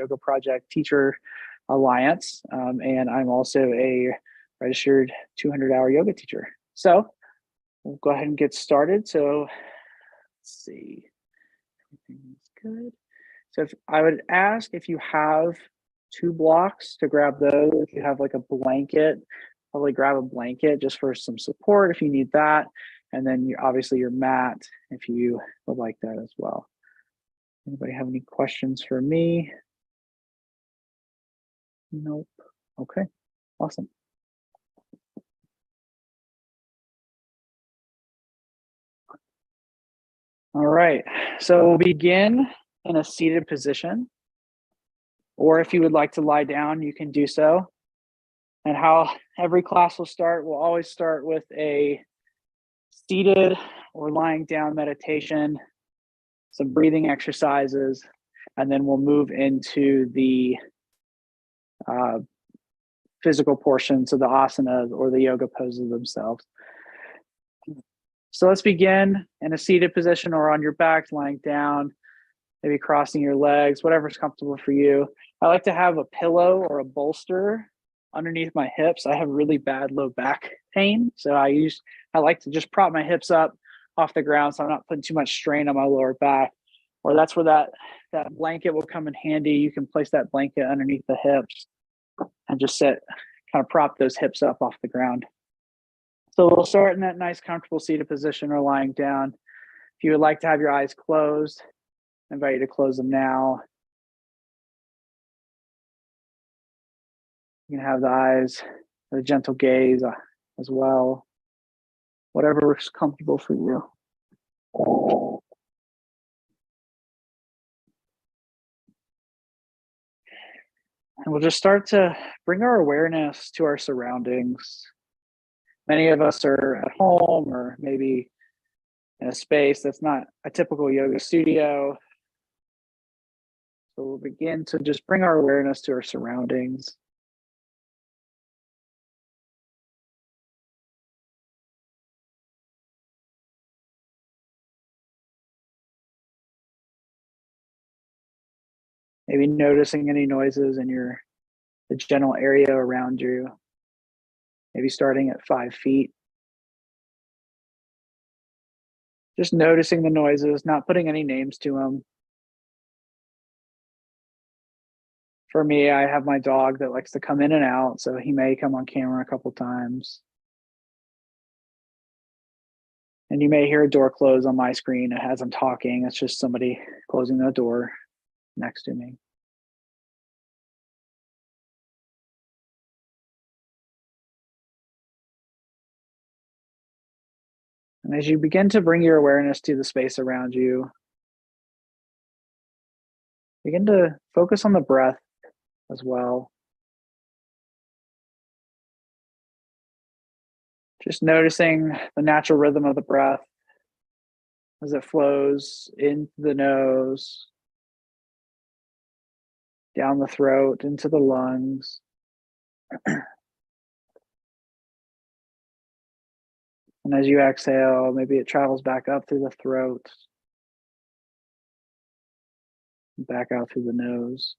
Yoga Project Teacher Alliance, and I'm also a registered 200-hour yoga teacher. So we'll go ahead and get started. So let's see, everything's good. So if I would ask if you have 2 blocks to grab those. If you have like a blanket, probably grab a blanket just for some support if you need that. And then obviously your mat if you would like that as well. Anybody have any questions for me? Nope. Okay, awesome. All right, so we'll begin in a seated position. Or if you would like to lie down, you can do so. And how every class will start, we'll always start with a seated or lying down meditation, some breathing exercises, and then we'll move into the physical portion, so the asanas or the yoga poses themselves. So let's begin in a seated position or on your back, lying down, maybe crossing your legs, whatever's comfortable for you. I like to have a pillow or a bolster underneath my hips. I have really bad low back pain, so I like to just prop my hips up off the ground so I'm not putting too much strain on my lower back. Or that's where that blanket will come in handy. You can place that blanket underneath the hips and just sit, kind of prop those hips up off the ground. So we'll start in that nice comfortable seated position or lying down. If you would like to have your eyes closed, I invite you to close them now. You can have the eyes, a gentle gaze as well, whatever is comfortable for you. And we'll just start to bring our awareness to our surroundings. Many of us are at home or maybe in a space that's not a typical yoga studio. So we'll begin to just bring our awareness to our surroundings. Maybe noticing any noises in the general area around you. Maybe starting at 5 feet. Just noticing the noises, not putting any names to them. For me, I have my dog that likes to come in and out, so he may come on camera a couple times. And you may hear a door close on my screen as I'm talking. It's just somebody closing the door next to me. And as you begin to bring your awareness to the space around you, begin to focus on the breath as well. Just noticing the natural rhythm of the breath as it flows into the nose, down the throat, into the lungs. And as you exhale, maybe it travels back up through the throat, back out through the nose.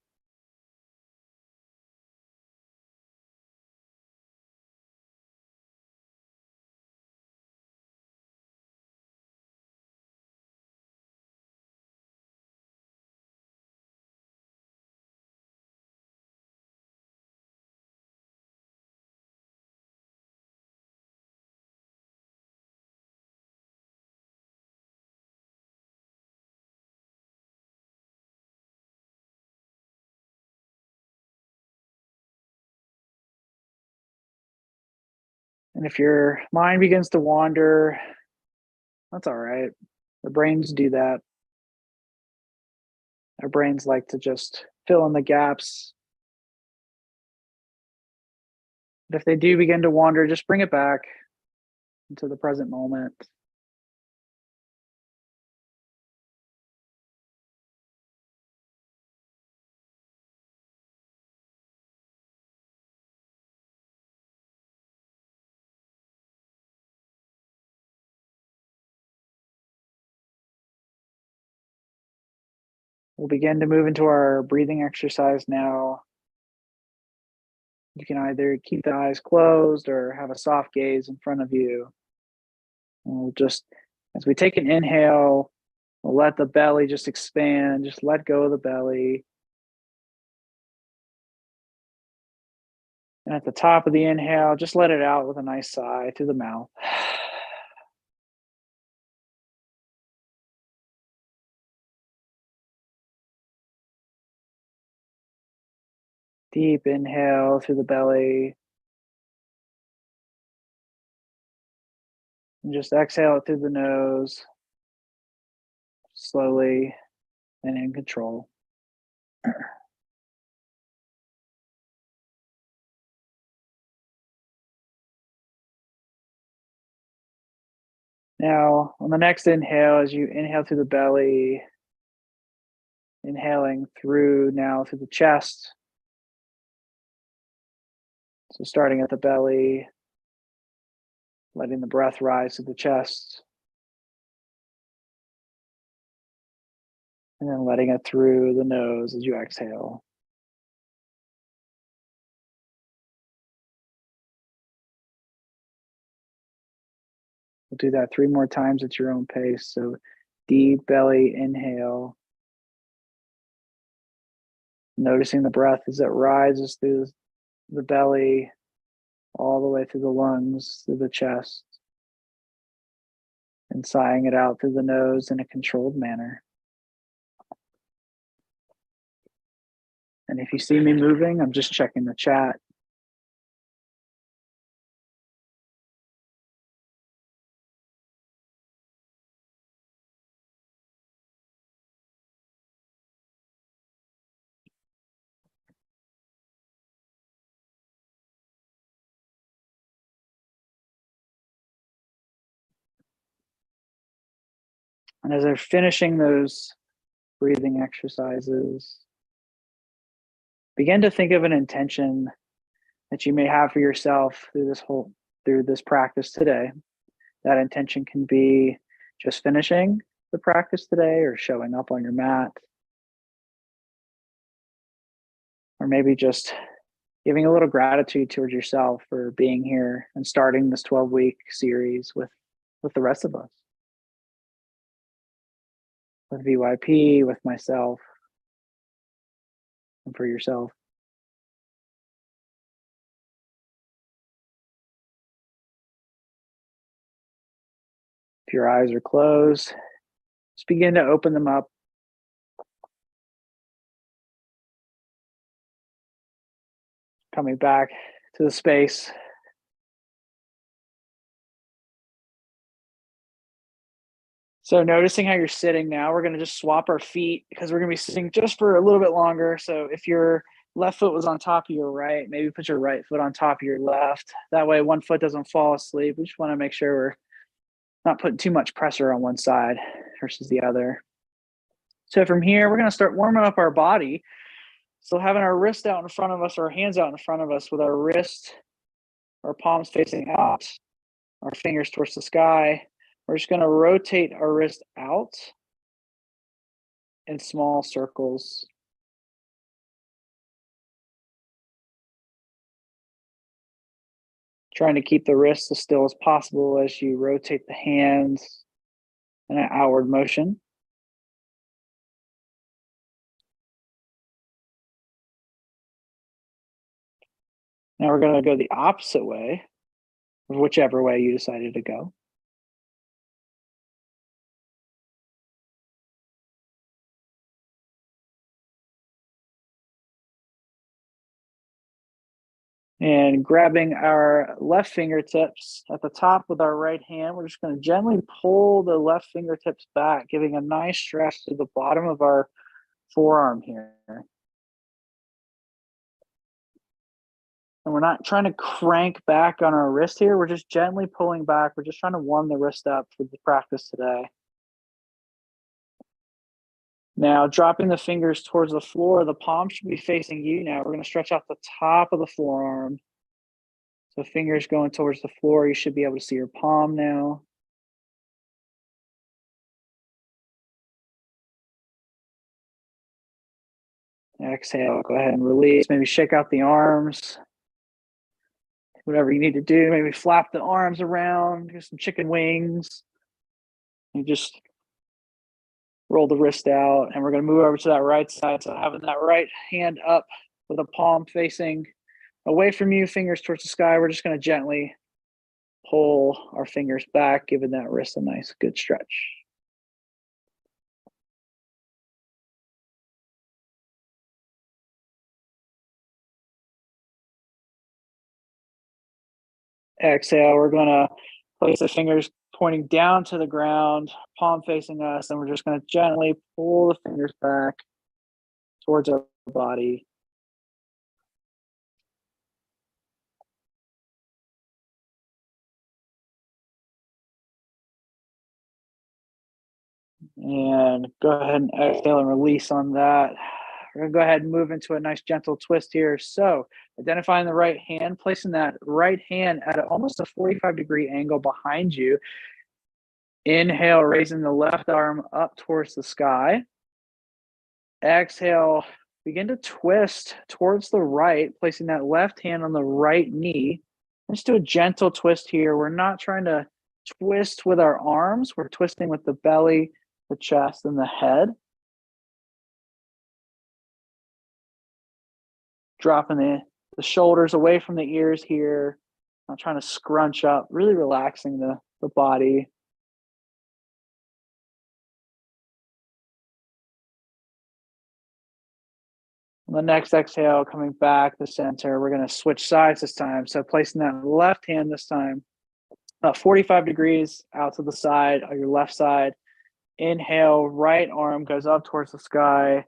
And if your mind begins to wander, that's all right. The brains do that. Our brains like to just fill in the gaps. But if they do begin to wander, just bring it back into the present moment. We'll begin to move into our breathing exercise now. You can either keep the eyes closed or have a soft gaze in front of you. And we'll just, as we take an inhale, we'll let the belly just expand, just let go of the belly. And at the top of the inhale, just let it out with a nice sigh through the mouth. Deep inhale through the belly. And just exhale it through the nose, slowly and in control. Now, on the next inhale, as you inhale through the belly, inhaling through the chest. So starting at the belly, letting the breath rise to the chest, and then letting it through the nose as you exhale. We'll do that 3 more times at your own pace. So deep belly inhale, noticing the breath as it rises through the belly, all the way through the lungs, through the chest, and sighing it out through the nose in a controlled manner. And if you see me moving, I'm just checking the chat. And as they're finishing those breathing exercises, begin to think of an intention that you may have for yourself through this practice today. That intention can be just finishing the practice today or showing up on your mat, or maybe just giving a little gratitude towards yourself for being here and starting this 12-week series with the rest of us, with VYP, with myself, and for yourself. If your eyes are closed, just begin to open them up. Coming back to the space. So noticing how you're sitting now, we're going to just swap our feet because we're going to be sitting just for a little bit longer. So if your left foot was on top of your right, maybe put your right foot on top of your left. That way one foot doesn't fall asleep. We just want to make sure we're not putting too much pressure on one side versus the other. So from here, we're going to start warming up our body. So having our wrist out in front of us, or our hands out in front of us with our wrist, our palms facing out, our fingers towards the sky. We're just going to rotate our wrist out in small circles. Trying to keep the wrist as still as possible as you rotate the hands in an outward motion. Now we're going to go the opposite way, whichever way you decided to go. And grabbing our left fingertips at the top with our right hand, we're just going to gently pull the left fingertips back, giving a nice stretch to the bottom of our forearm here. And we're not trying to crank back on our wrist here. We're just gently pulling back. We're just trying to warm the wrist up for the practice today. Now, dropping the fingers towards the floor, the palm should be facing you now. We're going to stretch out the top of the forearm. So fingers going towards the floor. You should be able to see your palm now. Exhale, go ahead and release. Maybe shake out the arms. Whatever you need to do, maybe flap the arms around, do some chicken wings. You just roll the wrist out, and we're going to move over to that right side. So having that right hand up with a palm facing away from you, fingers towards the sky. We're just going to gently pull our fingers back, giving that wrist a nice, good stretch. Exhale, we're going to place the fingers pointing down to the ground, palm facing us, and we're just going to gently pull the fingers back towards our body. And go ahead and exhale and release on that. We're going to go ahead and move into a nice gentle twist here. So identifying the right hand, placing that right hand at almost a 45-degree angle behind you. Inhale, raising the left arm up towards the sky. Exhale, begin to twist towards the right, placing that left hand on the right knee. Let's do a gentle twist here. We're not trying to twist with our arms. We're twisting with the belly, the chest, and the head. Dropping the shoulders away from the ears here. Not trying to scrunch up, really relaxing the body. On the next exhale, coming back to center, we're going to switch sides this time. So placing that left hand this time about 45 degrees out to the side of your left side. Inhale, right arm goes up towards the sky.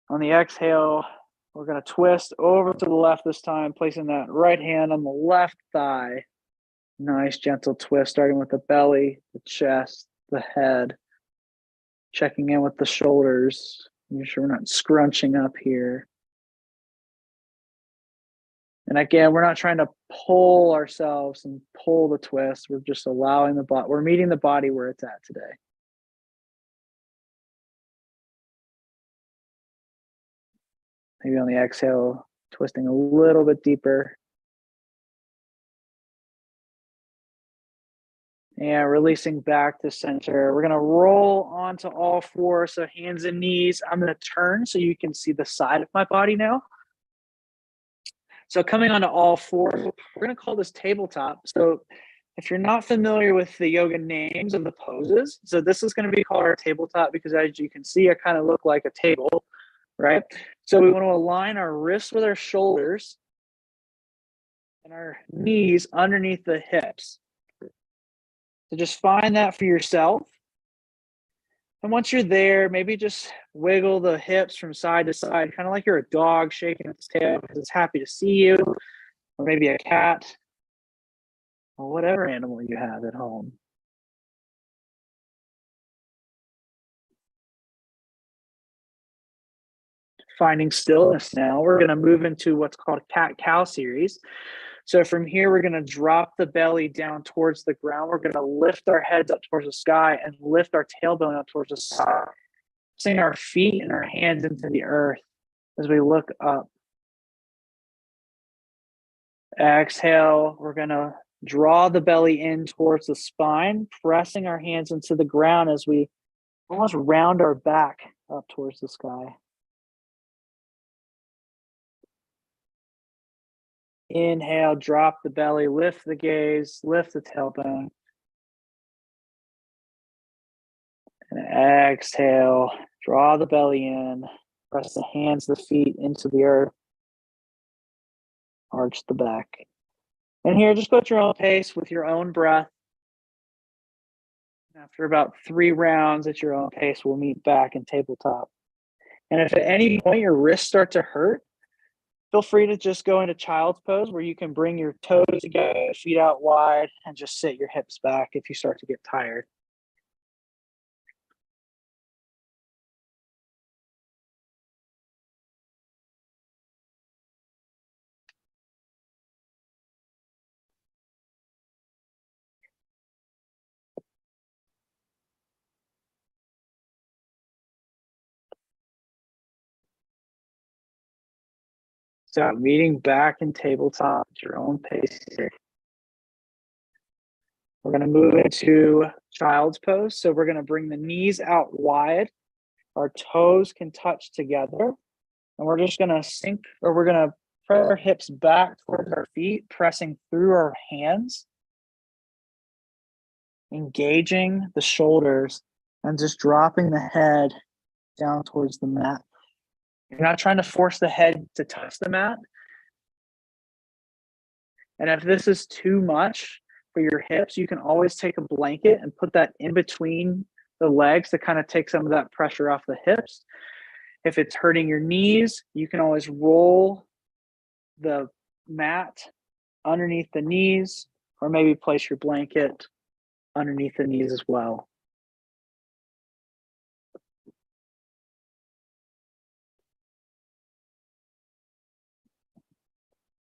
On the exhale, we're going to twist over to the left this time, placing that right hand on the left thigh. Nice gentle twist, starting with the belly, the chest, the head. Checking in with the shoulders. Make sure we're not scrunching up here. And again, we're not trying to pull ourselves and pull the twist. We're just allowing the body, we're meeting the body where it's at today. Maybe on the exhale, twisting a little bit deeper. And releasing back to center. We're going to roll onto all fours, so hands and knees. I'm going to turn so you can see the side of my body now. So coming onto all fours, we're going to call this tabletop. So if you're not familiar with the yoga names of the poses, so this is going to be called our tabletop because as you can see, I kind of look like a table, right? So we want to align our wrists with our shoulders and our knees underneath the hips. So just find that for yourself. And once you're there, maybe just wiggle the hips from side to side, kind of like you're a dog shaking its tail because it's happy to see you, or maybe a cat, or whatever animal you have at home. Finding stillness now. We're going to move into what's called cat-cow series. So from here, we're going to drop the belly down towards the ground. We're going to lift our heads up towards the sky and lift our tailbone up towards the sky. Placing our feet and our hands into the earth as we look up. Exhale, we're going to draw the belly in towards the spine, pressing our hands into the ground as we almost round our back up towards the sky. Inhale, drop the belly, lift the gaze, lift the tailbone. And exhale, draw the belly in, press the hands, the feet into the earth, arch the back. And here, just go at your own pace with your own breath. After about 3 rounds at your own pace, we'll meet back in tabletop. And if at any point your wrists start to hurt, feel free to just go into child's pose where you can bring your toes together, feet out wide, and just sit your hips back if you start to get tired. So meeting back in tabletop at your own pace here. We're going to move into child's pose. So we're going to bring the knees out wide. Our toes can touch together. And we're just going to sink, or we're going to press our hips back towards our feet, pressing through our hands, engaging the shoulders, and just dropping the head down towards the mat. You're not trying to force the head to touch the mat. And if this is too much for your hips, you can always take a blanket and put that in between the legs to kind of take some of that pressure off the hips. If it's hurting your knees, you can always roll the mat underneath the knees, or maybe place your blanket underneath the knees as well.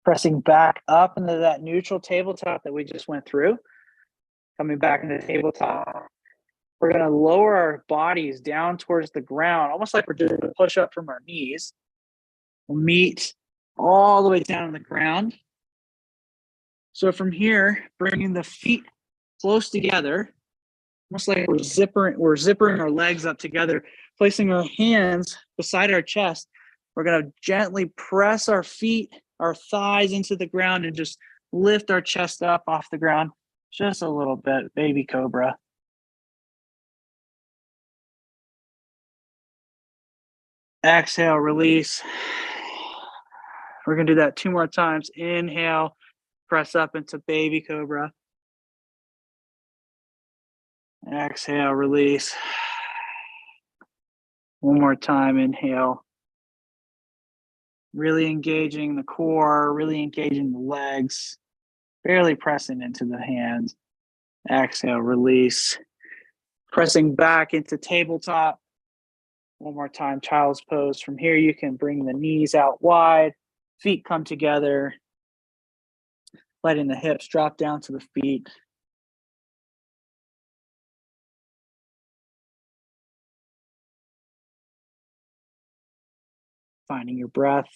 Pressing back up into that neutral tabletop that we just went through. Coming back into tabletop. We're going to lower our bodies down towards the ground, almost like we're doing a push-up from our knees. We'll meet all the way down on the ground. So from here, bringing the feet close together, almost like we're zippering our legs up together, placing our hands beside our chest. We're going to gently press our feet, our thighs into the ground, and just lift our chest up off the ground just a little bit, baby cobra. Exhale, release. We're going to do that 2 more times. Inhale, press up into baby cobra. Exhale, release. 1 more time, inhale. Really engaging the core, really engaging the legs, barely pressing into the hands. Exhale, release. Pressing back into tabletop. 1 more time, child's pose. From here, you can bring the knees out wide, feet come together, letting the hips drop down to the feet. Finding your breath.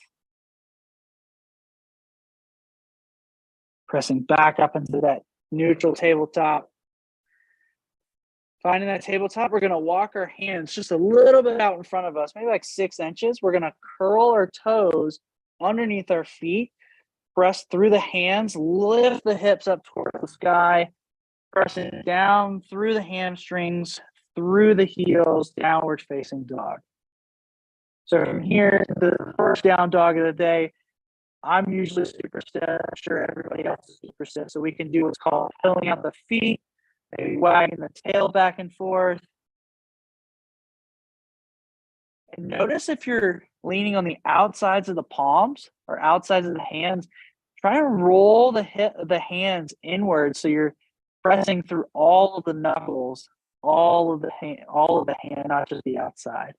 Pressing back up into that neutral tabletop. Finding that tabletop, we're going to walk our hands just a little bit out in front of us, maybe like 6 inches. We're going to curl our toes underneath our feet, press through the hands, lift the hips up towards the sky, pressing down through the hamstrings, through the heels, downward facing dog. So from here, the first down dog of the day, I'm usually super stiff. I'm sure everybody else is super stiff. So we can do what's called filling out the feet, maybe wagging the tail back and forth. And notice if you're leaning on the outsides of the palms or outsides of the hands, try to roll the hands inward so you're pressing through all of the knuckles, all of the hand, not just the outside.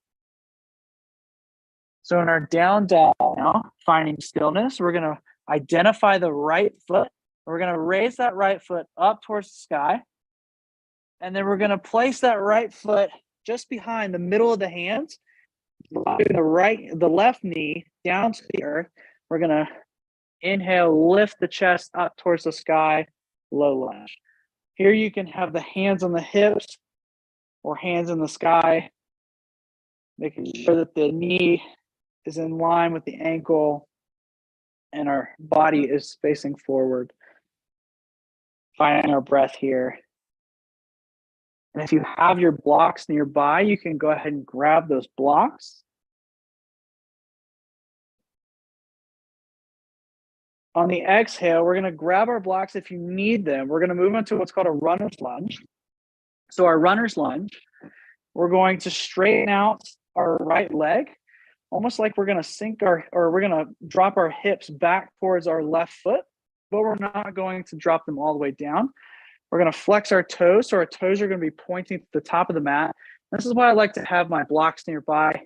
So in our down dog now, finding stillness, we're going to identify the right foot. We're going to raise that right foot up towards the sky. And then we're going to place that right foot just behind the middle of the hands, dropping the left knee down to the earth. We're going to inhale, lift the chest up towards the sky, low lunge. Here you can have the hands on the hips or hands in the sky, making sure that the knee is in line with the ankle and our body is facing forward. Finding our breath here. And if you have your blocks nearby, you can go ahead and grab those blocks. On the exhale, we're going to grab our blocks if you need them. We're going to move into what's called a runner's lunge. So our runner's lunge, we're going to straighten out our right leg, almost like we're going to we're going to drop our hips back towards our left foot, but we're not going to drop them all the way down. We're going to flex our toes, so our toes are going to be pointing to the top of the mat. This is why I like to have my blocks nearby.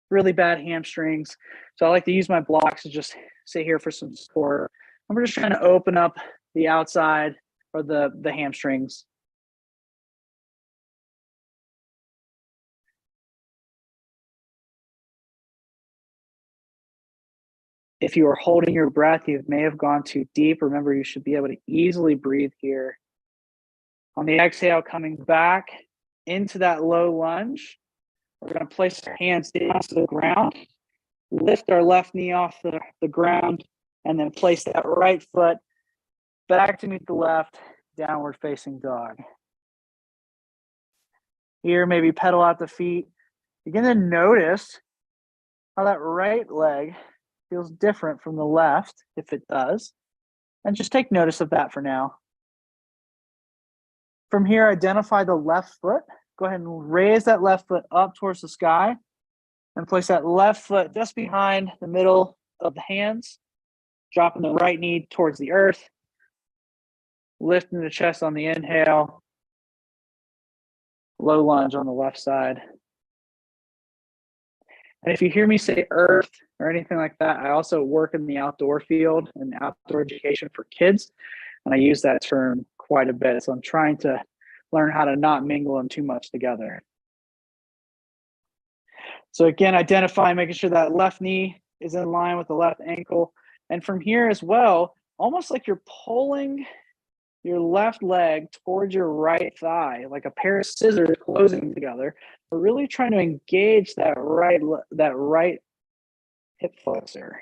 Really bad hamstrings, so I like to use my blocks to just sit here for some support. And we're just trying to open up the outside or the hamstrings. If you are holding your breath, you may have gone too deep. Remember, you should be able to easily breathe here. On the exhale, coming back into that low lunge, we're going to place our hands down to the ground, lift our left knee off the ground, and then place that right foot back to meet the left, downward facing dog. Here, maybe pedal out the feet. Begin to notice how that right leg feels different from the left, if it does. And just take notice of that for now. From here, identify the left foot. Go ahead and raise that left foot up towards the sky and place that left foot just behind the middle of the hands, dropping the right knee towards the earth, lifting the chest on the inhale, low lunge on the left side. And if you hear me say earth or anything like that, I also work in the outdoor field and outdoor education for kids, and I use that term quite a bit. So I'm trying to learn how to not mingle them too much together. So again, identify, making sure that left knee is in line with the left ankle. And from here as well, almost like you're pulling your left leg towards your right thigh, like a pair of scissors closing together. We're really trying to engage that right hip flexor.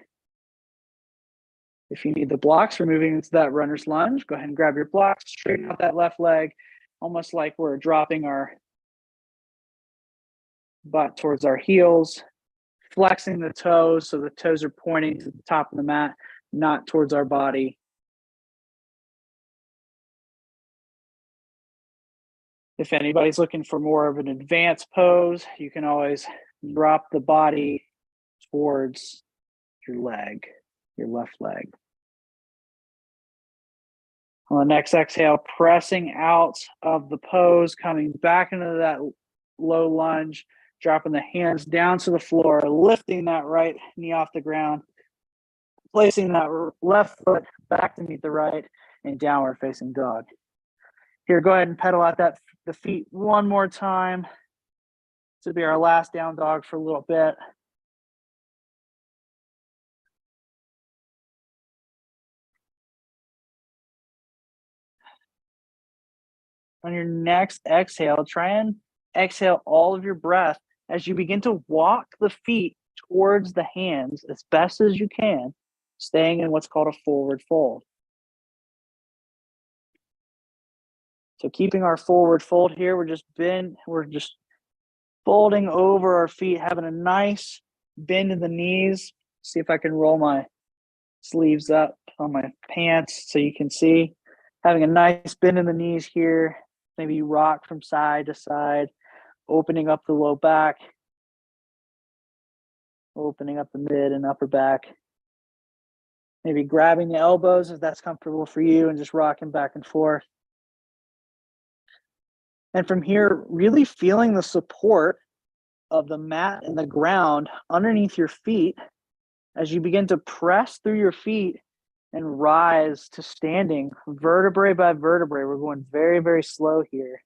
If you need the blocks for moving into that runner's lunge, go ahead and grab your blocks, straighten out that left leg, almost like we're dropping our butt towards our heels, flexing the toes so the toes are pointing to the top of the mat, not towards our body. If anybody's looking for more of an advanced pose, you can always drop the body towards your leg, your left leg. On the next exhale, pressing out of the pose, coming back into that low lunge, dropping the hands down to the floor, lifting that right knee off the ground, placing that left foot back to meet the right, and downward facing dog. Here, go ahead and pedal out the feet one more time. This will be our last down dog for a little bit. On your next exhale, try and exhale all of your breath as you begin to walk the feet towards the hands as best as you can, staying in what's called a forward fold. So keeping our forward fold here, we're just folding over our feet, having a nice bend in the knees. See if I can roll my sleeves up on my pants so you can see. Having a nice bend in the knees here. Maybe you rock from side to side, opening up the low back, opening up the mid and upper back. Maybe grabbing the elbows if that's comfortable for you and just rocking back and forth. And from here, really feeling the support of the mat and the ground underneath your feet as you begin to press through your feet and rise to standing vertebrae by vertebrae. We're going very, very slow here.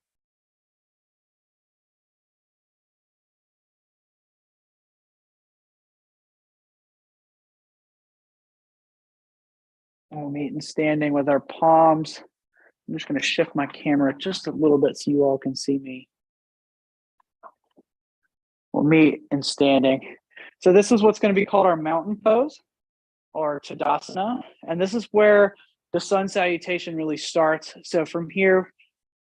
And we'll meet in standing with our palms. I'm just going to shift my camera just a little bit so you all can see me. We'll meet in standing. So this is what's going to be called our mountain pose or Tadasana. And this is where the Sun Salutation really starts. So from here,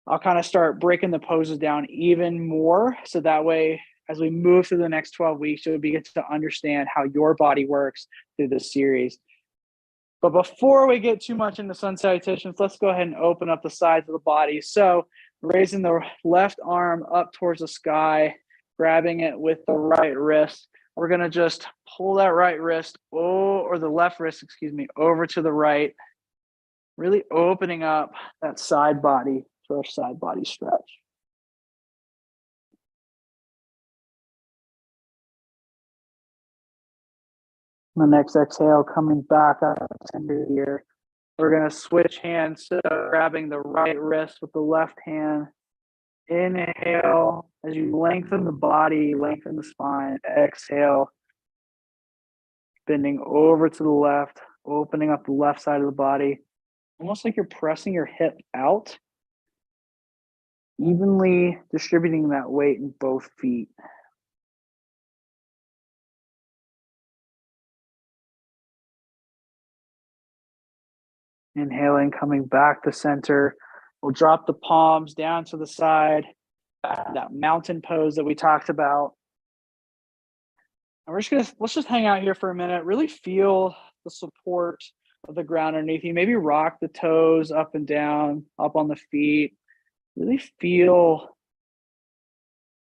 I'll kind of start breaking the poses down even more. So that way, as we move through the next 12 weeks, you'll begin to understand how your body works through this series. But before we get too much into Sun Salutations, let's go ahead and open up the sides of the body. So raising the left arm up towards the sky, grabbing it with the right wrist. We're going to just pull that right wrist, or the left wrist, over to the right, really opening up that side body for our side body stretch. The next exhale, coming back up center here. We're going to switch hands, so grabbing the right wrist with the left hand. Inhale as you lengthen the body, lengthen the spine. Exhale. bending over to the left, opening up the left side of the body, almost like you're pressing your hip out, evenly distributing that weight in both feet. Inhaling, coming back to center. We'll drop the palms down to the side, that mountain pose that we talked about. And let's just hang out here for a minute. Really feel the support of the ground underneath you. Maybe rock the toes up and down, up on the feet. Really feel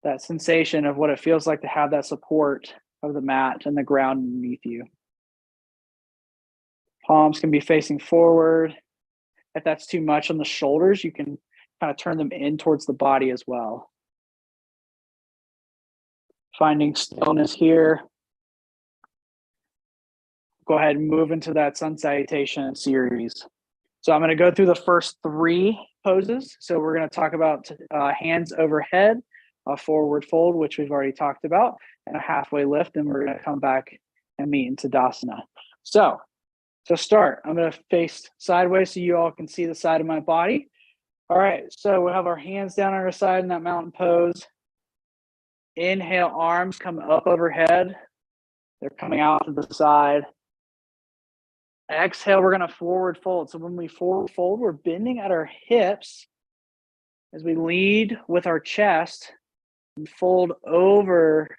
that sensation of what it feels like to have that support of the mat and the ground underneath you. Palms can be facing forward. If that's too much on the shoulders, you can kind of turn them in towards the body as well. Finding stillness here. Go ahead and move into that Sun Salutation series. So I'm going to go through the first 3 poses. So we're going to talk about hands overhead, a forward fold, which we've already talked about, and a halfway lift, and we're going to come back and meet in Tadasana. So to start, I'm going to face sideways so you all can see the side of my body. All right, so we'll have our hands down on our side in that mountain pose. Inhale, arms come up overhead. They're coming out to the side. Exhale, we're going to forward fold. So when we forward fold, we're bending at our hips as we lead with our chest and fold over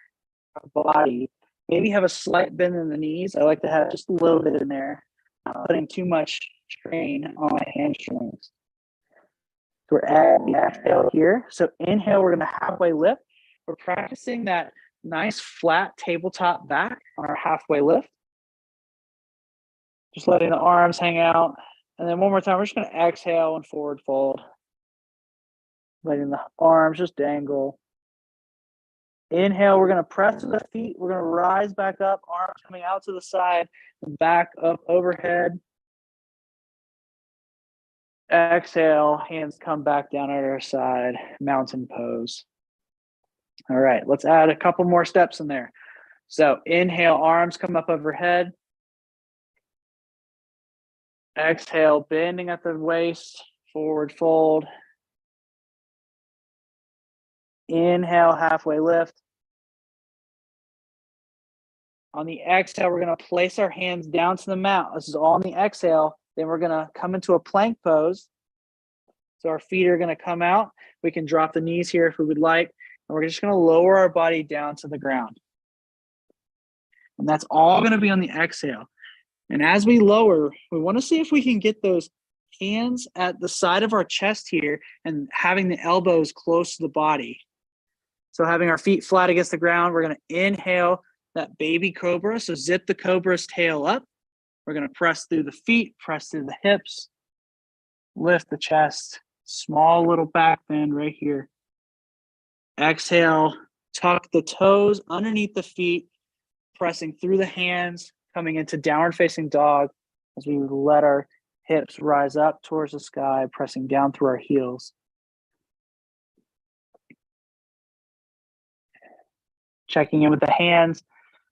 our body. Maybe have a slight bend in the knees. I like to have just a little bit in there, not putting too much strain on my hamstrings. So we're at the exhale here. So inhale, we're going to halfway lift. We're practicing that nice flat tabletop back on our halfway lift. Just letting the arms hang out. And then one more time, we're just going to exhale and forward fold. Letting the arms just dangle. Inhale, we're going to press to the feet. We're going to rise back up, arms coming out to the side, and back up overhead. Exhale, hands come back down at our side, mountain pose. All right, let's add a couple more steps in there. So inhale, arms come up overhead. Exhale, bending at the waist, forward fold. Inhale, halfway lift. On the exhale, we're going to place our hands down to the mat. This is all on the exhale. Then we're going to come into a plank pose. So our feet are going to come out. We can drop the knees here if we would like. And we're just going to lower our body down to the ground. And that's all going to be on the exhale. And as we lower, we want to see if we can get those hands at the side of our chest here and having the elbows close to the body. So having our feet flat against the ground, we're going to inhale that baby cobra. So zip the cobra's tail up. We're going to press through the feet, press through the hips, lift the chest, small little back bend right here. Exhale, tuck the toes underneath the feet, pressing through the hands, coming into downward facing dog as we let our hips rise up towards the sky, pressing down through our heels. Checking in with the hands,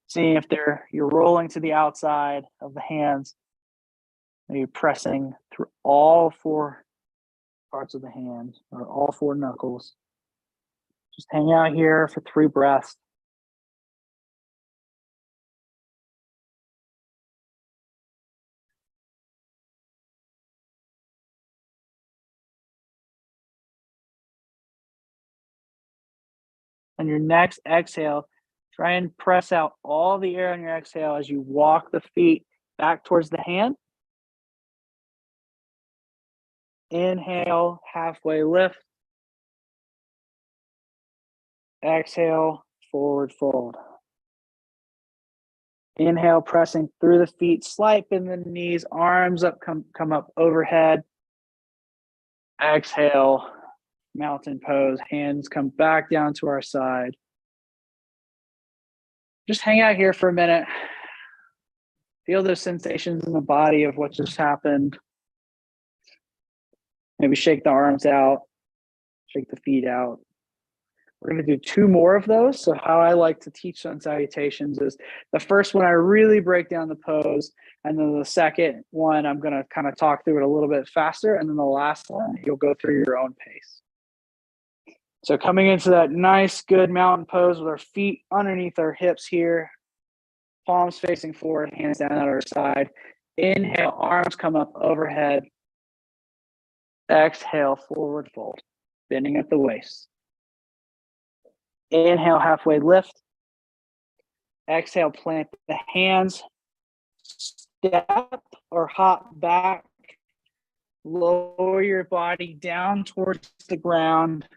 seeing if you're rolling to the outside of the hands, maybe pressing through all 4 parts of the hand or all 4 knuckles. Just hang out here for 3 breaths. On your next exhale, try and press out all the air on your exhale as you walk the feet back towards the hand. Inhale, halfway lift. Exhale, forward fold. Inhale, pressing through the feet, slight bend in the knees, arms up, come up overhead. Exhale, mountain pose, hands come back down to our side. Just hang out here for a minute. Feel those sensations in the body of what just happened. Maybe shake the arms out, shake the feet out. We're going to do 2 more of those. So how I like to teach Sun Salutations is the first one, I really break down the pose. And then the second one, I'm going to kind of talk through it a little bit faster. And then the last one, you'll go through your own pace. So coming into that nice, good mountain pose with our feet underneath our hips here, palms facing forward, hands down at our side. Inhale, arms come up overhead. Exhale, forward fold, bending at the waist. Inhale, halfway lift. Exhale, plant the hands. Step or hop back. Lower your body down towards the ground.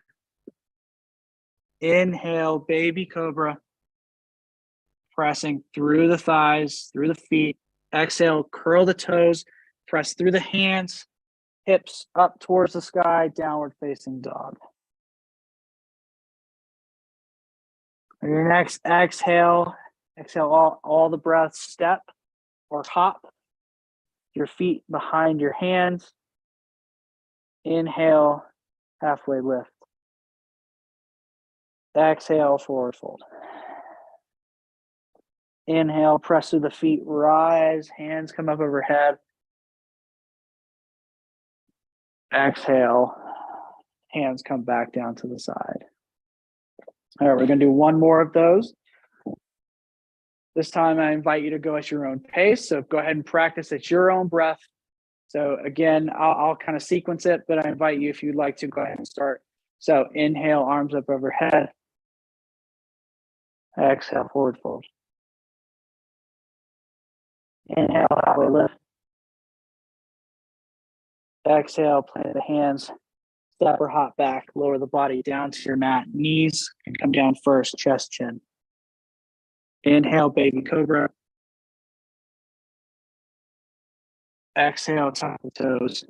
Inhale, baby cobra. Pressing through the thighs, through the feet. Exhale, curl the toes. Press through the hands. Hips up towards the sky, downward facing dog. Your next exhale, all the breaths, step or hop. Your feet behind your hands. Inhale, halfway lift. Exhale, forward fold. Inhale, press through the feet, rise, hands come up overhead. Exhale, hands come back down to the side. All right, we're going to do 1 more of those. This time I invite you to go at your own pace. So go ahead and practice at your own breath. So again, I'll kind of sequence it, but I invite you, if you'd like to, go ahead and start. So inhale, arms up overhead. Exhale, forward fold. Inhale, halfway lift. Exhale, plant the hands. Step or hop back, lower the body down to your mat. Knees can come down first, chest, chin. Inhale, baby cobra. Exhale, tuck the toes,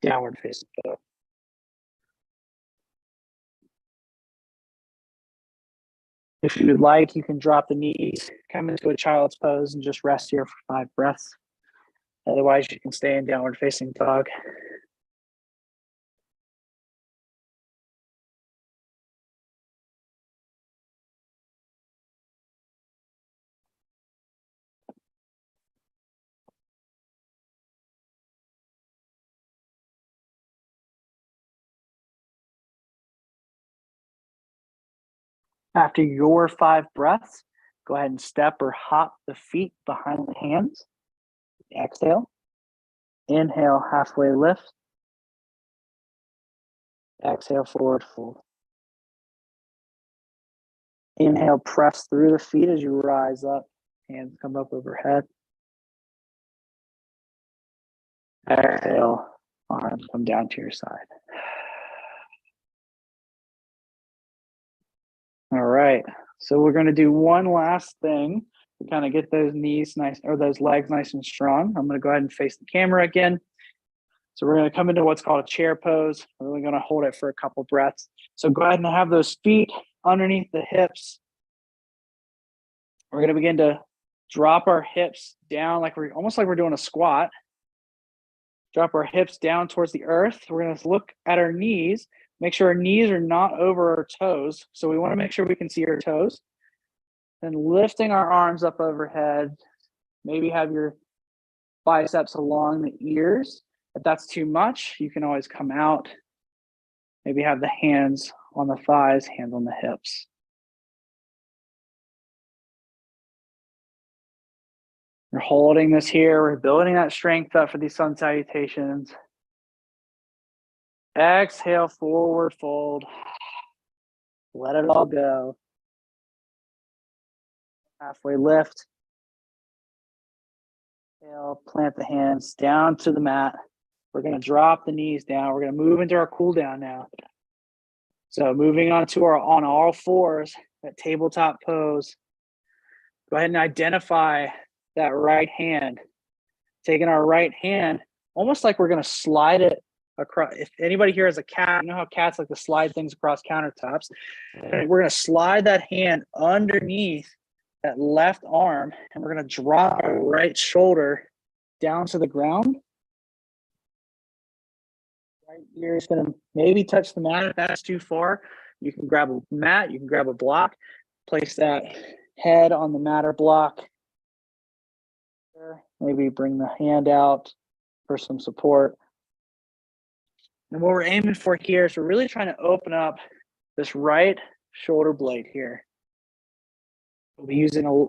downward facing dog. If you would like, you can drop the knees, come into a child's pose, and just rest here for 5 breaths. Otherwise, you can stay in downward facing dog. After your 5 breaths, go ahead and step or hop the feet behind the hands. Exhale. Inhale, halfway lift. Exhale, forward fold. Inhale, press through the feet as you rise up. Hands come up overhead. Exhale, arms come down to your side. All right, so we're going to do one last thing to kind of get those knees nice, or those legs nice and strong. I'm going to go ahead and face the camera again. So we're going to come into what's called a chair pose. We're really going to hold it for a couple breaths. So go ahead and have those feet underneath the hips. We're going to begin to drop our hips down like we're almost like we're doing a squat. Drop our hips down towards the earth. We're going to look at our knees, make sure our knees are not over our toes. So we want to make sure we can see our toes. Then lifting our arms up overhead. Maybe have your biceps along the ears. If that's too much, you can always come out. Maybe have the hands on the thighs, hands on the hips. We're holding this here. We're building that strength up for these sun salutations. Exhale, forward fold. Let it all go. Halfway lift. Exhale, plant the hands down to the mat. We're going to drop the knees down. We're going to move into our cool down now. So moving on to our on all fours, that tabletop pose. Go ahead and identify that right hand. Taking our right hand, almost like we're going to slide it across. If anybody here has a cat, you know how cats like to slide things across countertops. We're going to slide that hand underneath that left arm, and we're going to drop our right shoulder down to the ground. Right ear is going to maybe touch the mat if that's too far. You can grab a mat, you can grab a block, place that head on the mat or block. Maybe bring the hand out for some support. And what we're aiming for here is we're really trying to open up this right shoulder blade here. We'll be using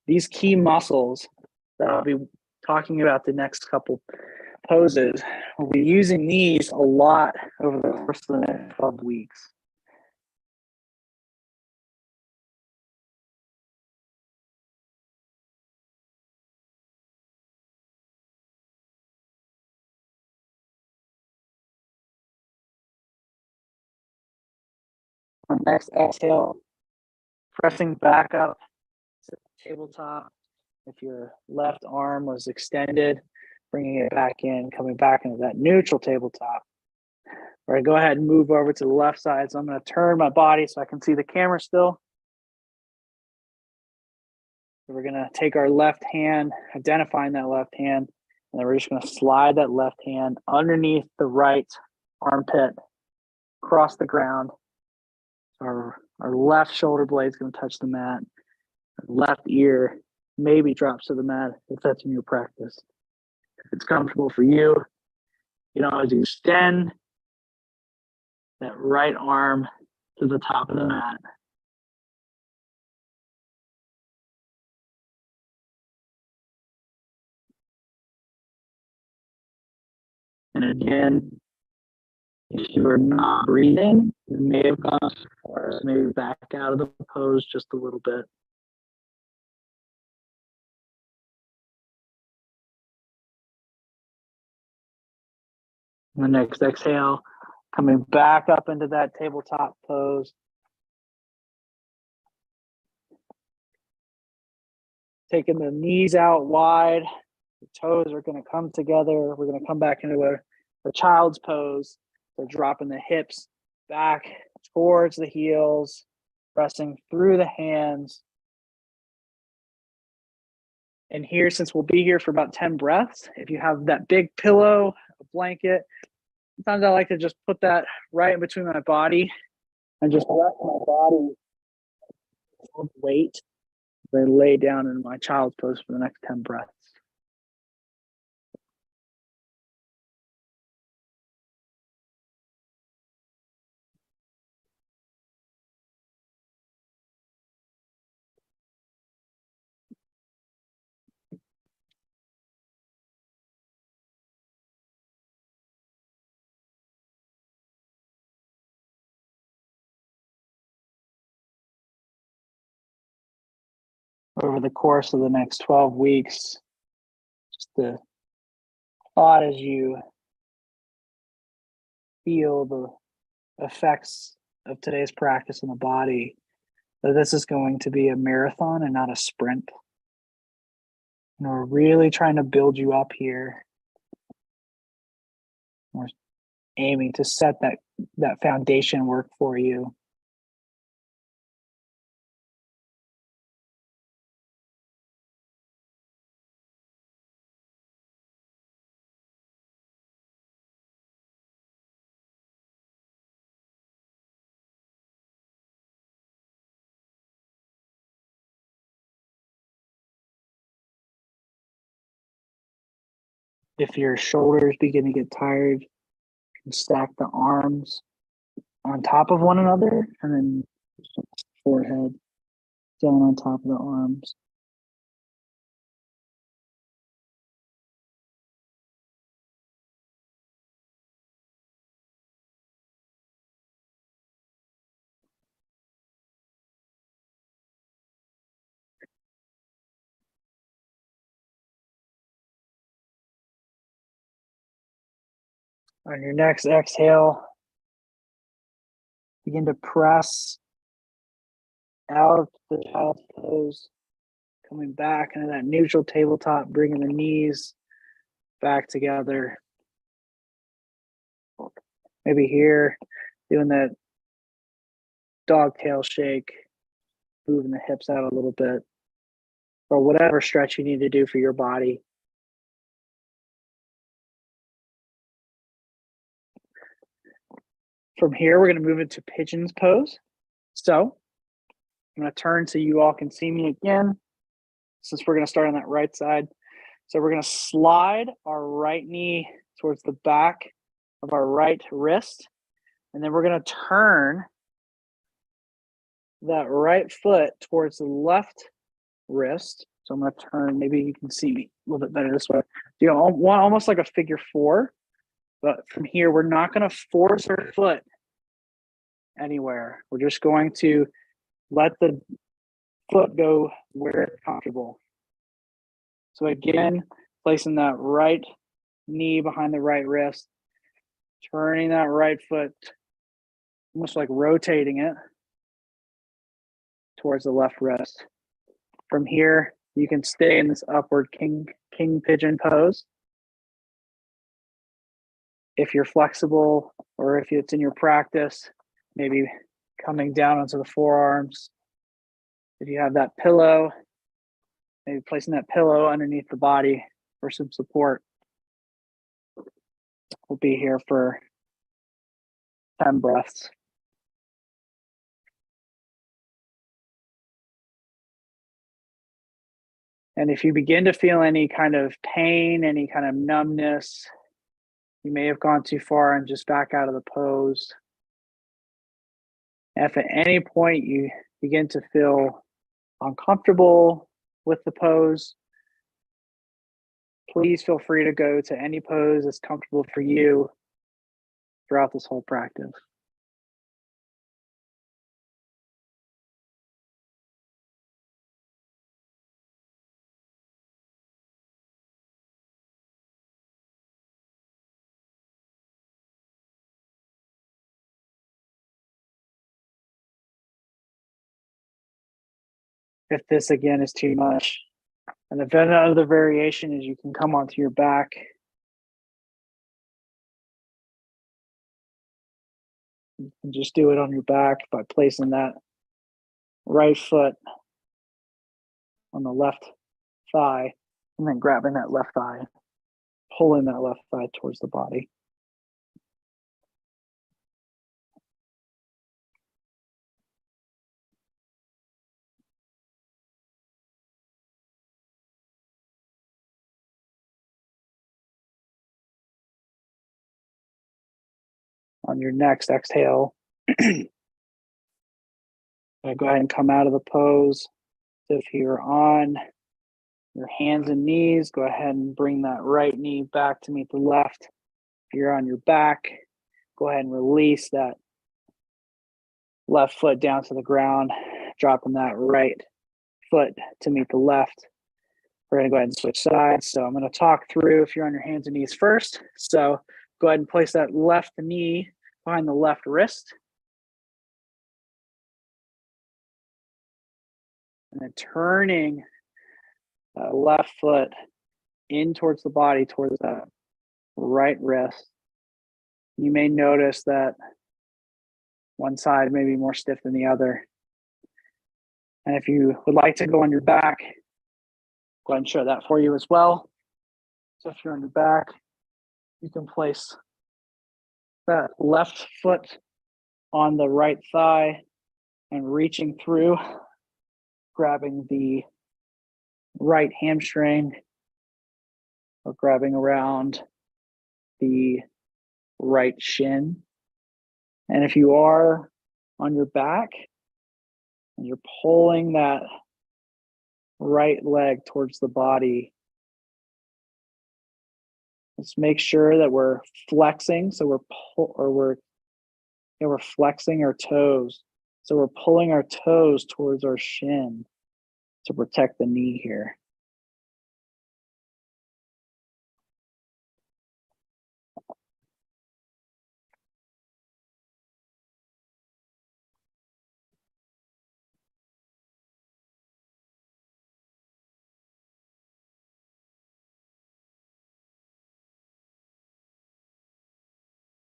these key muscles that I'll be talking about the next couple poses. We'll be using these a lot over the course of the next 12 weeks. On next exhale, pressing back up to the tabletop. If your left arm was extended, bringing it back in, coming back into that neutral tabletop. All right, go ahead and move over to the left side. So I'm going to turn my body so I can see the camera still. So we're going to take our left hand, identifying that left hand, and then we're just going to slide that left hand underneath the right armpit, across the ground. Our left shoulder blade is going to touch the mat. Our left ear maybe drops to the mat if that's in your practice. If it's comfortable for you, you can always extend that right arm to the top of the mat. And again, if you are not breathing, you may have gone too far. So maybe back out of the pose just a little bit. And the next exhale, coming back up into that tabletop pose. Taking the knees out wide, the toes are going to come together. We're going to come back into a child's pose. So dropping the hips back towards the heels, pressing through the hands. And here, since we'll be here for about 10 breaths, if you have that big pillow, a blanket, sometimes I like to just put that right in between my body and just rest my body with weight. Then lay down in my child's pose for the next 10 breaths. Over the course of the next 12 weeks, just the thought as you feel the effects of today's practice in the body, that this is going to be a marathon and not a sprint. And we're really trying to build you up here. We're aiming to set that foundation work for you. If your shoulders begin to get tired, you can stack the arms on top of one another and then forehead down on top of the arms. On your next exhale, begin to press out of the child's pose, coming back into that neutral tabletop, bringing the knees back together. Maybe here, doing that dog tail shake, moving the hips out a little bit, or whatever stretch you need to do for your body. From here, we're going to move into pigeon's pose. So I'm going to turn so you all can see me again, since we're going to start on that right side. So we're going to slide our right knee towards the back of our right wrist. And then we're going to turn that right foot towards the left wrist. So I'm going to turn, maybe you can see me a little bit better this way. You know, almost like a figure four. But from here, we're not going to force our foot anywhere. We're just going to let the foot go where it's comfortable. So again, placing that right knee behind the right wrist, turning that right foot, almost like rotating it towards the left wrist. From here, you can stay in this upward king pigeon pose. If you're flexible, or if it's in your practice, maybe coming down onto the forearms. If you have that pillow, maybe placing that pillow underneath the body for some support. We'll be here for 10 breaths. And if you begin to feel any kind of pain, any kind of numbness, you may have gone too far and just back out of the pose. If at any point you begin to feel uncomfortable with the pose, please feel free to go to any pose that's comfortable for you throughout this whole practice. If this again is too much, and the other variation is you can come onto your back. You can just do it on your back by placing that right foot on the left thigh and then grabbing that left thigh, pulling that left thigh towards the body. On your next exhale, go ahead and come out of the pose. So if you're on your hands and knees, go ahead and bring that right knee back to meet the left. If you're on your back, go ahead and release that left foot down to the ground, dropping that right foot to meet the left. We're going to go ahead and switch sides. So I'm going to talk through if you're on your hands and knees first. So go ahead and place that left knee behind the left wrist. And then turning that left foot in towards the body, towards that right wrist. You may notice that one side may be more stiff than the other. And if you would like to go on your back, go ahead and show that for you as well. So if you're on your back, you can place that left foot on the right thigh and reaching through, grabbing the right hamstring or grabbing around the right shin. And if you are on your back and you're pulling that right leg towards the body, let's make sure that we're flexing. So we're flexing our toes. So we're pulling our toes towards our shin to protect the knee here.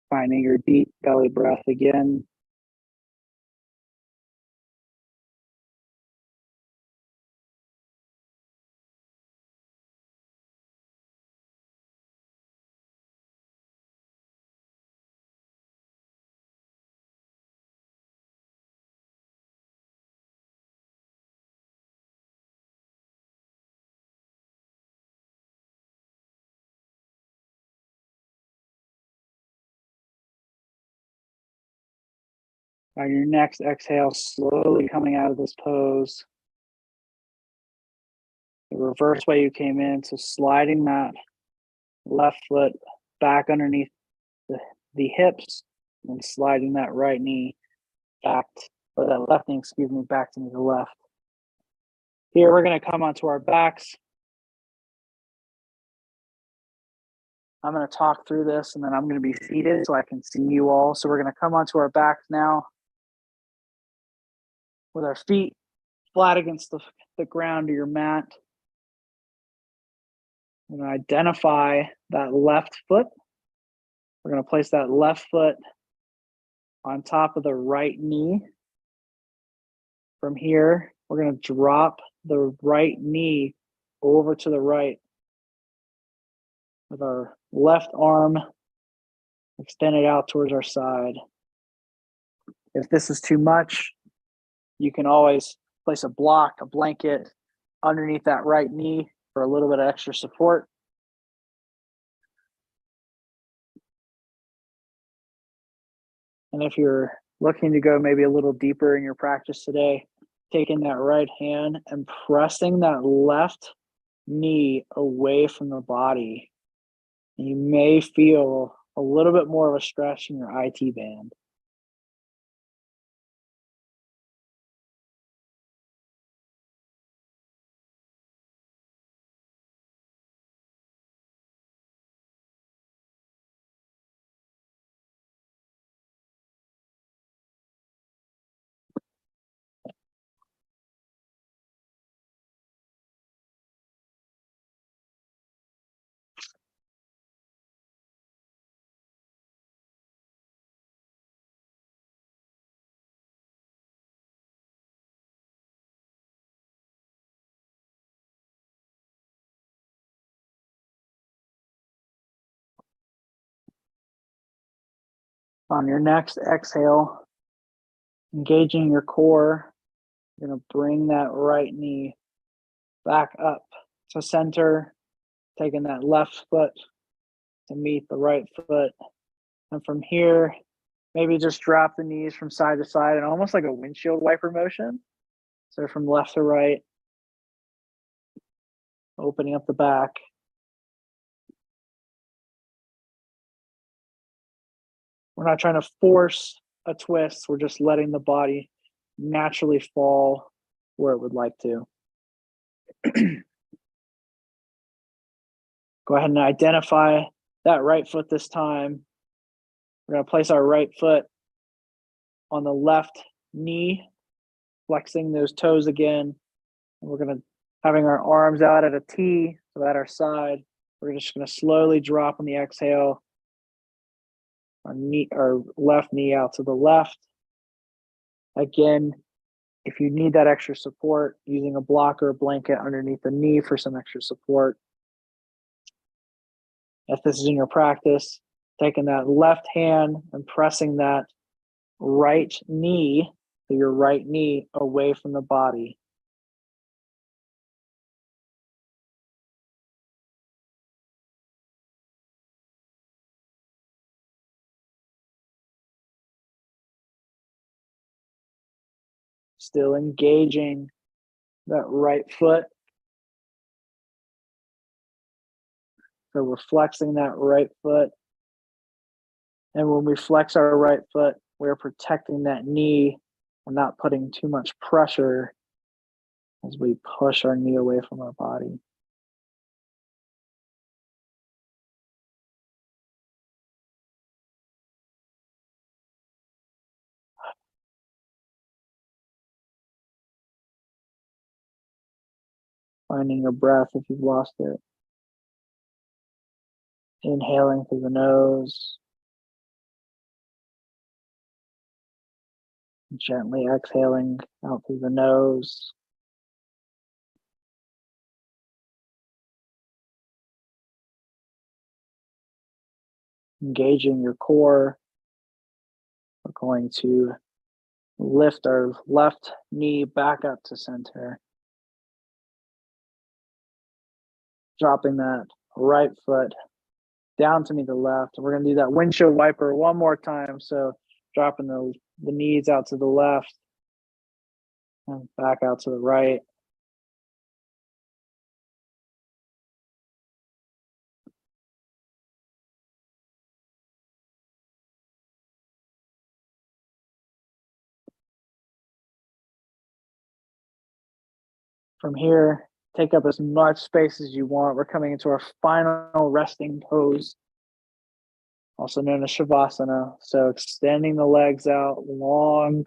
Finding your deep belly breath again. On your next exhale, slowly coming out of this pose. The reverse way you came in, so sliding that left foot back underneath the hips and sliding that right knee back, or that left knee, excuse me, back to the left. Here, we're going to come onto our backs. I'm going to talk through this and then I'm going to be seated so I can see you all. So we're going to come onto our backs now with our feet flat against the ground of your mat. We're going to identify that left foot. We're going to place that left foot on top of the right knee. From here, we're going to drop the right knee over to the right with our left arm extended out towards our side. If this is too much, you can always place a block, a blanket underneath that right knee for a little bit of extra support. And if you're looking to go maybe a little deeper in your practice today, taking that right hand and pressing that left knee away from the body. You may feel a little bit more of a stretch in your IT band. On your next exhale, engaging your core, you're going to bring that right knee back up to center, taking that left foot to meet the right foot. And from here, maybe just drop the knees from side to side and almost like a windshield wiper motion. So from left to right, opening up the back. We're not trying to force a twist. We're just letting the body naturally fall where it would like to. Go ahead and identify that right foot this time. We're going to place our right foot on the left knee, flexing those toes again. And we're going to, having our arms out at a T, so at our side, we're just going to slowly drop on the exhale. Our left knee out to the left. Again, if you need that extra support, using a block or a blanket underneath the knee for some extra support. If this is in your practice, taking that left hand and pressing that right knee, so your right knee away from the body. Still engaging that right foot. So we're flexing that right foot. And when we flex our right foot, we're protecting that knee and not putting too much pressure as we push our knee away from our body. Finding your breath if you've lost it. Inhaling through the nose. Gently exhaling out through the nose. Engaging your core. We're going to lift our left knee back up to center. Dropping that right foot down to meet the left. We're going to do that windshield wiper one more time. So dropping the the knees out to the left and back out to the right. From here, take up as much space as you want. We're coming into our final resting pose, also known as Shavasana. So extending the legs out long,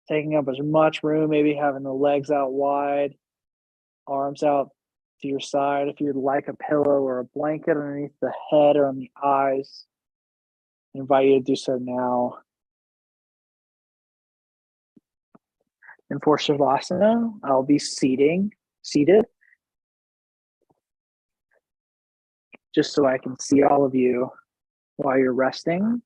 taking up as much room, maybe having the legs out wide, arms out to your side. If you'd like a pillow or a blanket underneath the head or on the eyes, I invite you to do so now. And for Shavasana, I'll be seated, just so I can see all of you while you're resting.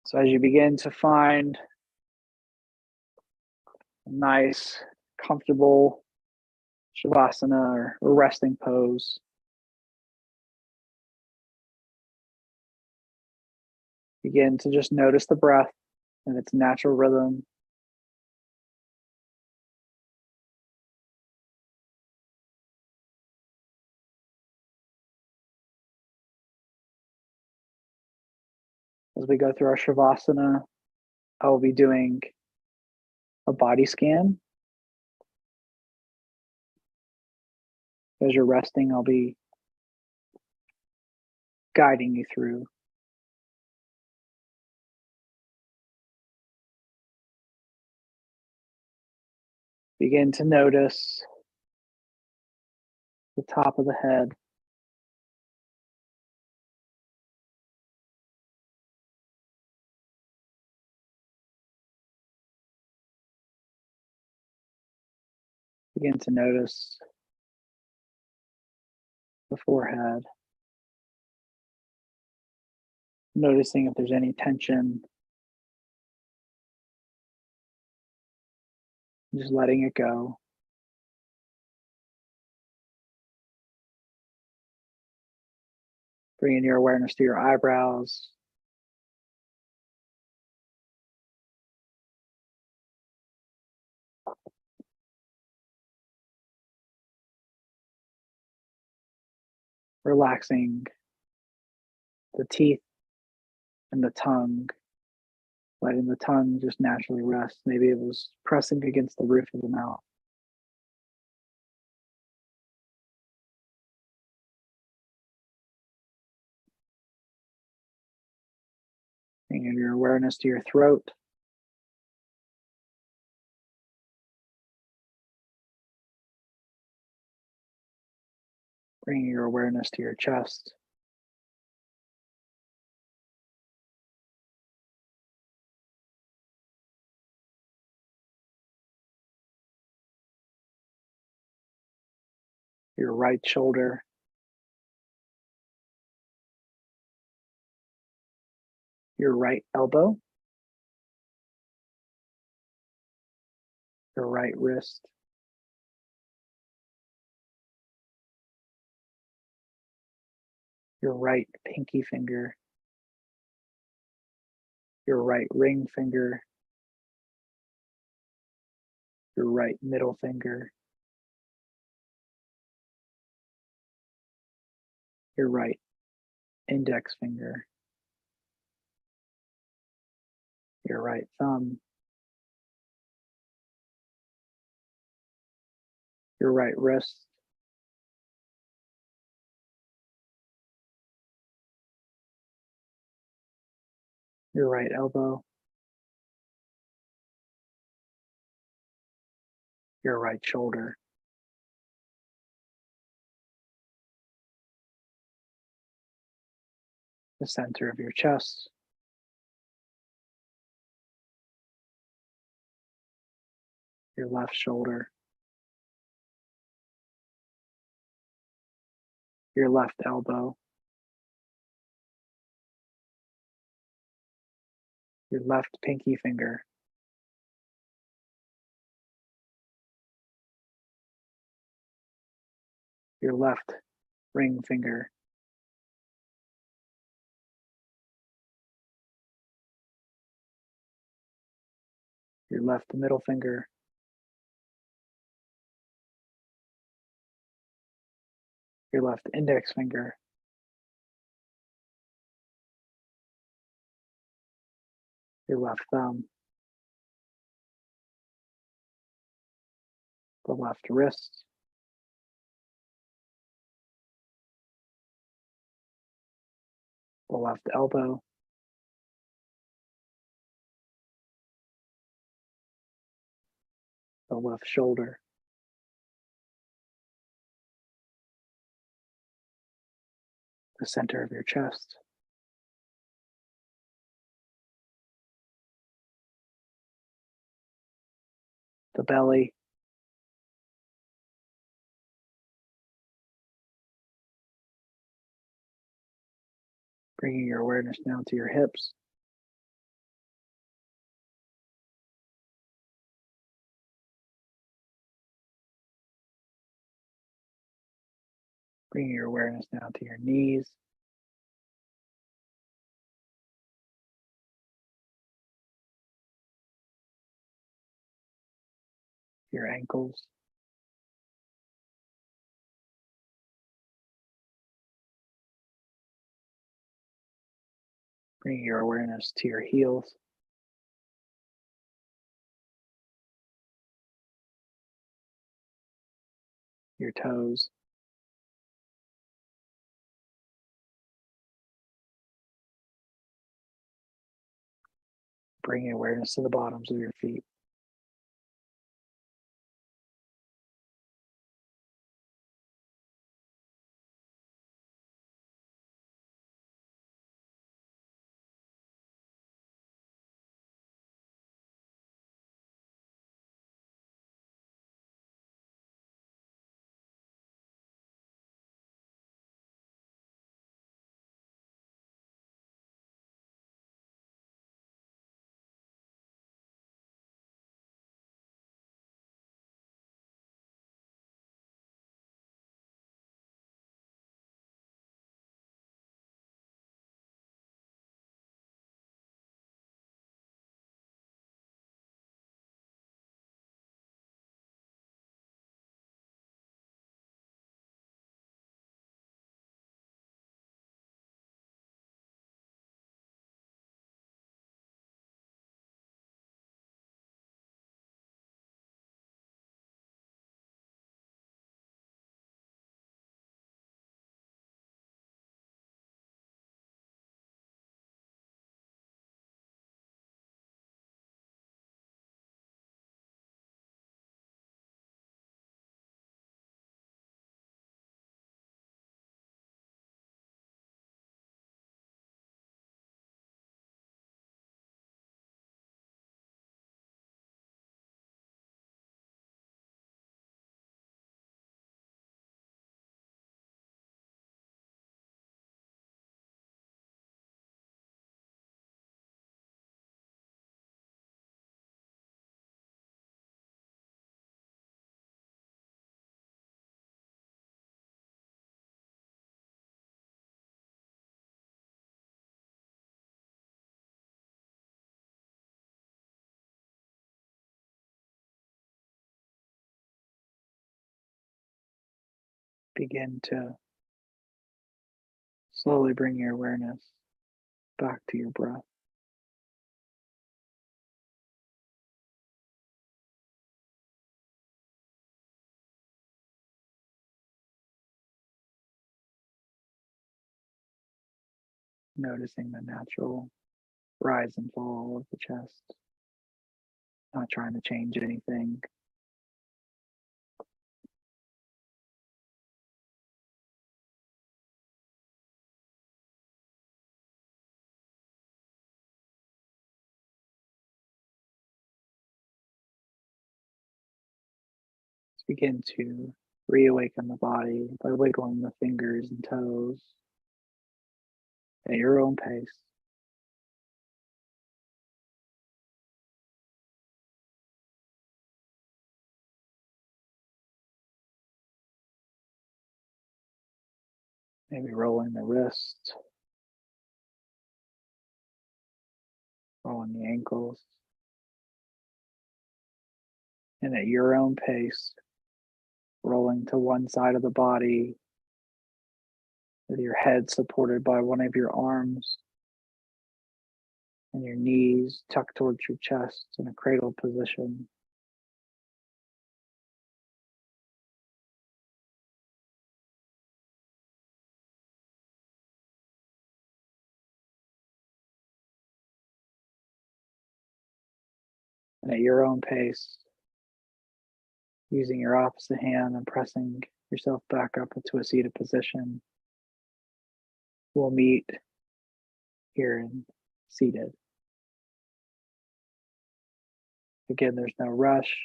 So as you begin to find a nice, comfortable Shavasana or resting pose, begin to just notice the breath and its natural rhythm. As we go through our Shavasana, I will be doing a body scan. As you're resting, I'll be guiding you through. Begin to notice the top of the head. Begin to notice the forehead. Noticing if there's any tension. Just letting it go. Bringing your awareness to your eyebrows. Relaxing the teeth and the tongue. Letting the tongue just naturally rest. Maybe it was pressing against the roof of the mouth. Bringing your awareness to your throat. Bringing your awareness to your chest. Your right shoulder. Your right elbow. Your right wrist. Your right pinky finger. Your right ring finger. Your right middle finger. Your right index finger. Your right thumb. Your right wrist. Your right elbow. Your right shoulder. The center of your chest. Your left shoulder. Your left elbow. Your left pinky finger. Your left ring finger. your left middle finger, your left index finger, your left thumb, the left wrist, the left elbow, the left shoulder, the center of your chest, the belly, bringing your awareness now to your hips, bringing your awareness now to your knees, your ankles, bringing your awareness to your heels, your toes, bringing awareness to the bottoms of your feet. Begin to slowly bring your awareness back to your breath. Noticing the natural rise and fall of the chest, not trying to change anything. Let's begin to reawaken the body by wiggling the fingers and toes at your own pace. Maybe rolling the wrist, rolling the ankles, And at your own pace, rolling to one side of the body with your head supported by one of your arms and your knees tucked towards your chest in a cradle position. And at your own pace, using your opposite hand and pressing yourself back up into a seated position, we'll meet here in seated. Again, there's no rush.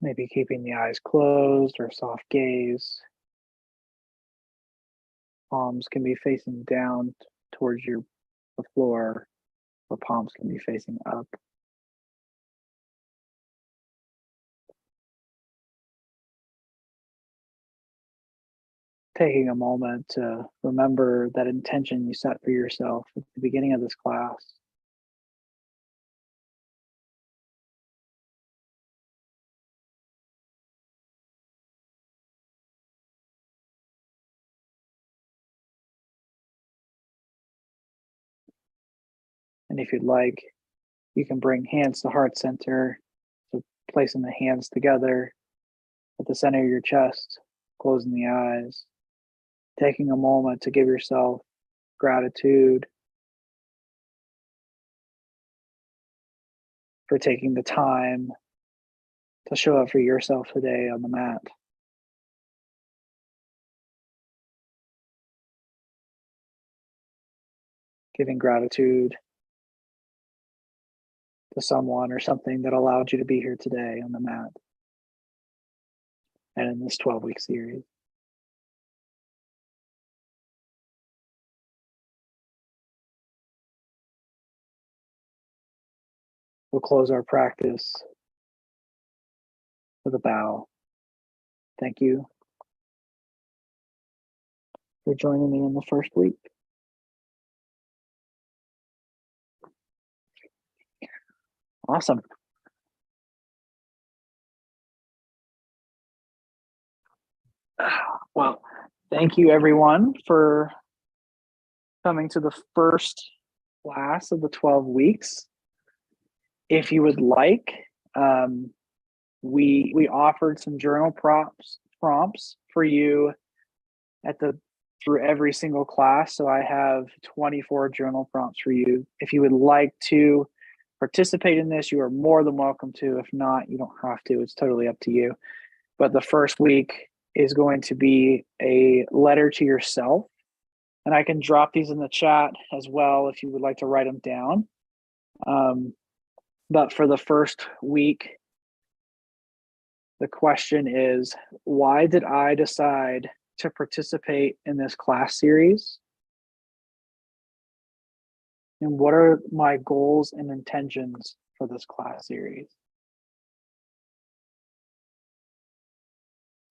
Maybe keeping the eyes closed or soft gaze. Palms can be facing down towards the floor, or palms can be facing up. Taking a moment to remember that intention you set for yourself at the beginning of this class. And if you'd like, you can bring hands to heart center, so placing the hands together at the center of your chest, closing the eyes, taking a moment to give yourself gratitude for taking the time to show up for yourself today on the mat. Giving gratitude to someone or something that allowed you to be here today on the mat and in this 12-week series. We'll close our practice with a bow. Thank you for joining me in the first week. Awesome. Well, thank you everyone for coming to the first class of the 12 weeks. If you would like, we offered some journal prompts for you through every single class. So I have 24 journal prompts for you. If you would like to participate in this, you are more than welcome to. If not, you don't have to. It's totally up to you. But the first week is going to be a letter to yourself. And I can drop these in the chat as well if you would like to write them down. But for the first week, the question is, why did I decide to participate in this class series? And what are my goals and intentions for this class series?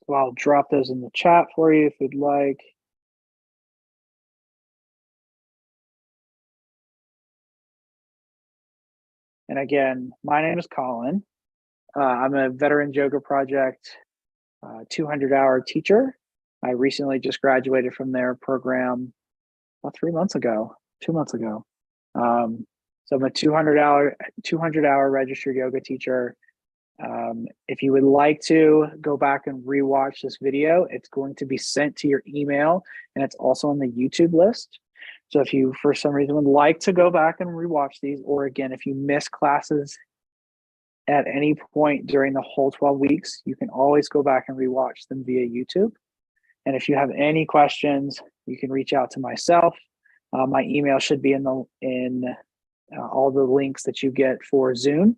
So I'll drop those in the chat for you if you'd like. And again, my name is Collin. I'm a Veterans Yoga Project 200-hour teacher. I recently just graduated from their program about 2 months ago. So I'm a 200-hour registered yoga teacher. If you would like to go back and rewatch this video, it's going to be sent to your email, and it's also on the YouTube list. So if you, for some reason, would like to go back and rewatch these, or again, if you miss classes at any point during the whole 12 weeks, you can always go back and rewatch them via YouTube. And if you have any questions, you can reach out to myself. My email should be in all the links that you get for Zoom,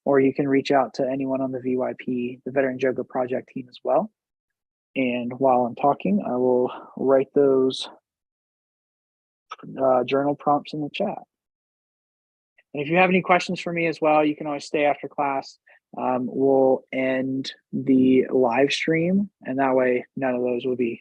or you can reach out to anyone on the VYP, the Veterans Yoga Project team as well. And while I'm talking, I will write those journal prompts in the chat. And if you have any questions for me as well, you can always stay after class. We'll end the live stream, and that way none of those will be